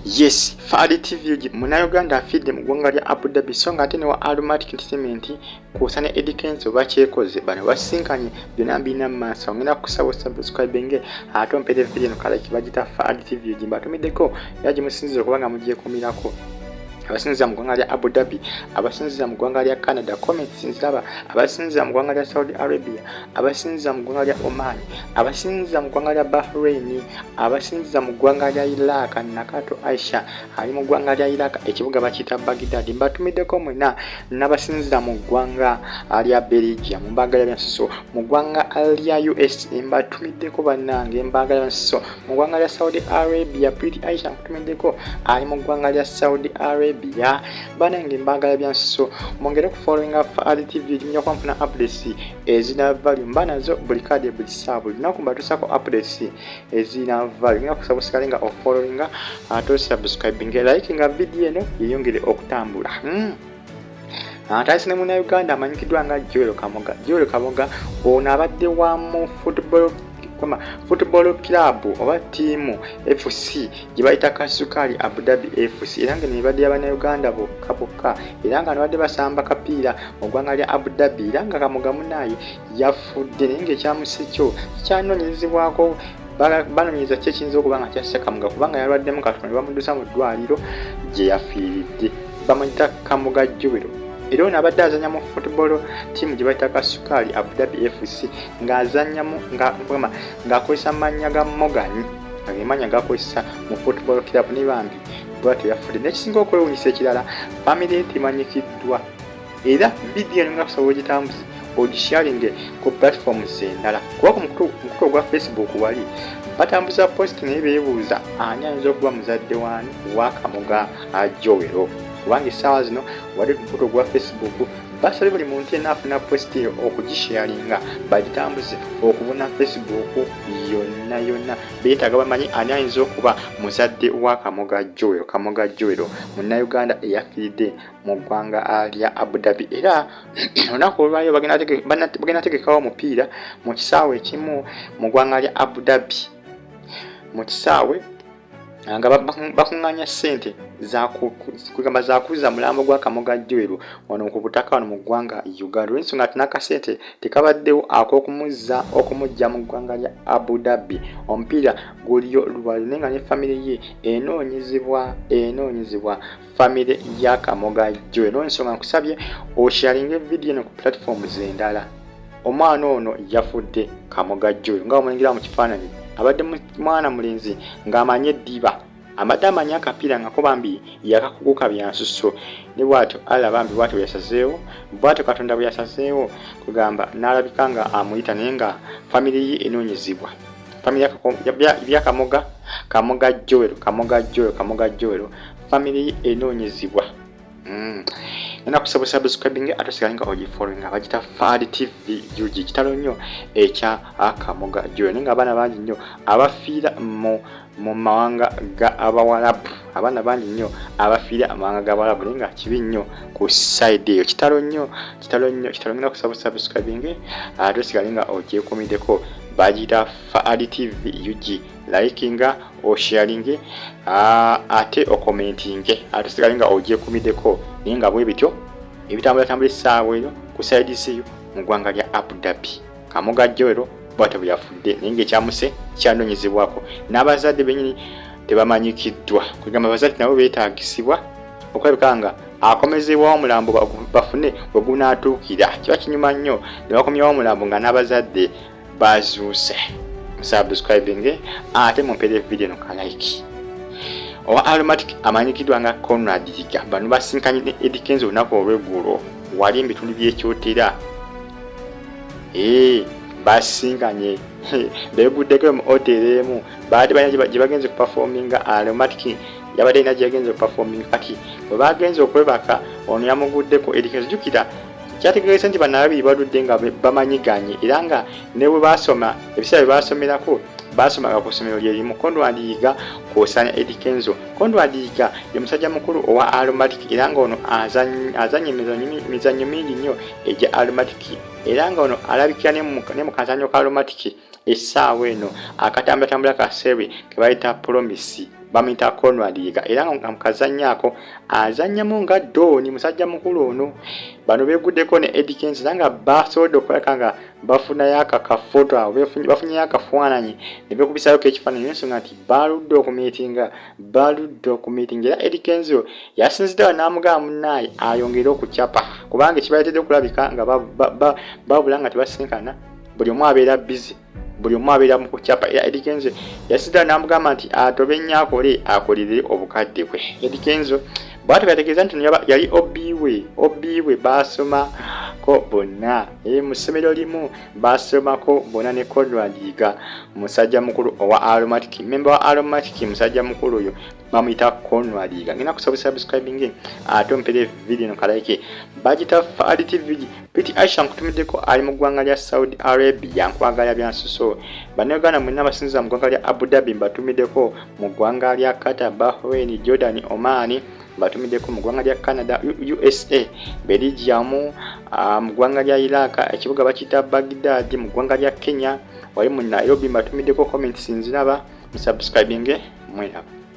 Yes, Fadi TV muna Uganda Afilidde mu ggwanga lya Abudhabi so nga ate ne wa Aromatic Entertainment kusana edikenzo bakyekoze bano basinkanye byonna mbina mu maaso ngenda kusaba subscribe ate ompere video kala kibagita Fadi TV mbatumiddeko era gye musinzira kubanga mugiye kumirako abasinziza mu ggwanga lya Abudhabi, abasinziza mu ggwanga lya Canada, comments nziraba, abasinziza mu ggwanga lya Saudi Arabia, abasinziza mu ggwanga lya Oman, abasinziza mu ggwanga lya Bahrain, abasinziza mu ggwanga lya Iraq, Nakato Aisha ali mu ggwanga lya Iraq ekibuga bakiyita Baghdad. Mbatumiddeko mwena n'abasinziza mu ggwanga lya Belgium mbagala byansuso, mu ggwanga lya US mbatumiddeko bannange mbagala byansuso, mu ggwanga lya Saudi Arabia Pretty Aisha mbatumiddeko ali mu ggwanga lya Saudi Arabia banange mbagala byansuso mwongere ku following up Fadi TV nyo kwamfuna updates ezina value mbanazo buli kade buli sabu nakumba tusako updates ezina value nga kusabusika nga of following ato subscribing like nga video eno yiyongere okutambula Ataisi ne muna Uganda amanyikidwa nga Joel Kamoga ono abadde wa mu football club oba team FC jibaita Kasukali Abudhabi FC era nga nibadde abana Uganda bokka era nga nabadde basamba kapira mu ggwanga lya Abudhabi era nga Kamoga munaye yafudde nenge kyamusekyo kyanonyezebwako banonyeza kye kiyinza okuba nga kyassa Kamoga kubanga yalwaddemu katono bamuddusa mu ddwaliro gye yafiiridde bamuyita Kamoga Joel. Era ono abadde azanya mu football team gye bayita Kasukali Abudhabi FC ng'azannyamu ng'akozesa mannya ga Mogani agemanya gakozesa mu football club ne Bambi bwatyo yafudde. N'ekisinga okwewuunyisa ekirala family ye temanyikiddwa era vidiyo eno nga kusobola ogitambuze ogisharinge ku platforms endala kuba ku mukulu gwa Facebook wali batambuza post naye beebuuza ani ayinza okuba muzadde wani wa Kamoga Joel kubanga essaawa zino wali ku mukulu gwa Facebook basale buli muntu yenna afuna post eyo okugisharinga bagitambuze okubona Facebook yonna beetaaga bamanyi ani ayinza okuba muzadde wa Kamoga Joel Munnayuganda eyafidde mu ggwanga lya Abudhabi. Era olunaku olwayo bagenda tegekawo omupiira mu kisaawe ekimu mu ggwanga lya Abudhabi mu kisaawe nga bakuŋŋaanya ssente kugamba zakuza mulambo gwa Kamoga Joel wano ku butaka wano mu ggwanga Uganda olw'ensonga ati n'akasente tekabaddewo okumuggya mu ggwanga lya Abudhabi. Omupiira guliyo lwali naye nga ne famire ye enoonyezebwa famire ya Kamoga Joel. Olw'ensonga nkusabye osharinga vidiyo eno ku platforms endala. Omwana ono yafudde Kamoga Joel nga omulengera mu kifaananyi abadde mwana mulenzi ng'amanye eddiba amadde amanya akapiira nga ko Bambi yakakuguka byansuso ne bwatyo Bambi bwatyo yasazeewo bwatyo Katonda bwe yasazeewo kugamba n'alabika nga amuyita naye nga famire ye enoonyezebwa famire ya Kamoga Joel famire ye enoonyezebwa. Nena kusaba subscribing atosigala nga ogifollowing abagita Fadi TV kitalo nnyo ekya Kamoga Joel nga abaana bangi nnyo abafiira mu mawanga ga Abawarabu abaana bangi nnyo abafiira amawanga ga Abawarabu naye nga kibi nnyo ku side eyo kitalo nnyo ngenda kusaba subscribing atosigala nga ogyekumiddeko bagita Fadi TV likinga o sharinge ate o commentinge atusigale nga ogyekumiddeko naye nga bwe bityo ebitambula essaawa eno ku side siyo mu ggwanga lya Abudhabi Kamoga Joel bwatyo yafudde naye nga ekyamuse kyanoonyezebwako n'abazadde bennyini tebamanyikiddwa kugamba abazadde nabo beetaagisibwa okulabika nga akomezebwawo omulambo bafune we gunaatuukira kiba kinyuma nnyo ne bakomyawo omulambo nga n'abazadde bazuuse. Subscribing ate mumpere video no ka like. Owa Aromatic amanyikiddwa nga Konradiga bano basinkanye edikenzo olunaku olw'eggulo wali mbitundu by'ekyotera basinkanye beeguddeko mu hoteri emu baadde balina gye bagenze ku performinga Aromatic yabadde alina gye yagenze ku performing kati bwe bagenze okwebaka ono yamuguddeko edikenzo jjukira kyategeeza nti bano ababiri baludde nga bamanyiganye era nga ne bwe basoma ebiseera bye basomerako basomaga ku ssomero lye limu. Konradiga kw'osaanya edikenzo. Konradiga ye musajja mukulu owa Aromatic era nga ono azanye emizannyo mingi nnyo egya Aromatic era nga ono alabikira ne mu kazannyo ka Aromatic essaawa eno akatambulatambula ka sewe ke bayita Promise bamuyita Lya era nga mukazannyaako azannyamu nga Doni musajja mukulu ono. Bano beeguddeko ne Eddie Kenzo era nga basobodde okulabika nga bafunayo akafoto awo bafunyeyo akafaananyi ne beekubisako ekifaananyi n'ensonga nti baludde okumiitinga era Eddie Kenzo yasinziddewo n'amugamba munnaye ayongere okucapa kubanga ekibaletedde okulabika nga babula nga tebasinkana buli omu abeera busy buli omu abeera mu kucapa era Eddie Kenzo yasinziddewo n'amugamba nti atobe nnyo akolere obukadde bwe. Eddie Kenzo bw'atyo byategeeza nti yali obbiwe basomako bonna mu ssomero limu basomako bonna ne Lya musajja mukulu owa Aromatic member wa Aromatic musajja mukulu oyo bamuyita Lya. Ngina kusaba subscribing ate ompere video no kalike bagita Fadi TV Piti Aisha nkutumiddeko ali mu ggwanga lya Saudi Arabia nkwagala byansuso bannayuganda mwenna basinziza mu ggwanga lya Abu Dhabi mbatumiddeko mu ggwanga lya Qatar, Bahrain, Jordan, Oman mbatumiddeko mu ggwanga lya Canada, USA, Belgium, mu ggwanga lya Iraq ekibuga bakiyita Baghdad, mu ggwanga lya Kenya wali mu Nairobi mbatumiddeko comments nziraba subscribing mwena.